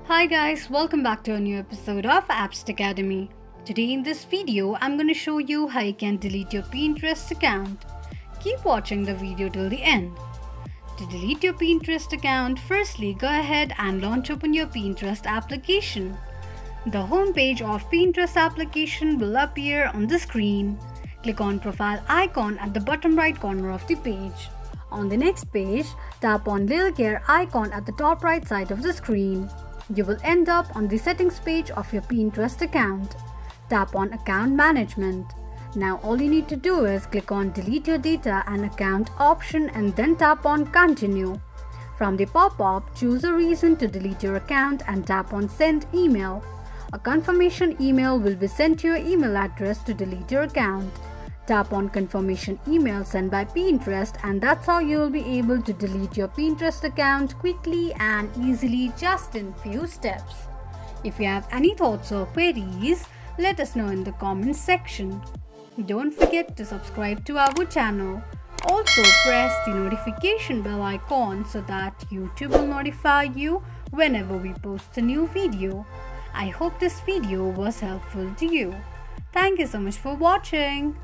Hi guys, welcome back to a new episode of Appst Academy. Today in this video, I'm going to show you how you can delete your Pinterest account. Keep watching the video till the end. To delete your Pinterest account, firstly go ahead and launch open your Pinterest application. The home page of Pinterest application will appear on the screen. Click on profile icon at the bottom right corner of the page. On the next page, tap on little gear icon at the top right side of the screen. You will end up on the settings page of your Pinterest account. Tap on account management. Now all you need to do is click on delete your data and account option and then tap on continue. From the pop-up, choose a reason to delete your account and tap on send email. A confirmation email will be sent to your email address to delete your account. Tap on confirmation email sent by Pinterest and that's how you will be able to delete your Pinterest account quickly and easily just in few steps. If you have any thoughts or queries, let us know in the comments section. Don't forget to subscribe to our channel. Also press the notification bell icon so that YouTube will notify you whenever we post a new video. I hope this video was helpful to you. Thank you so much for watching.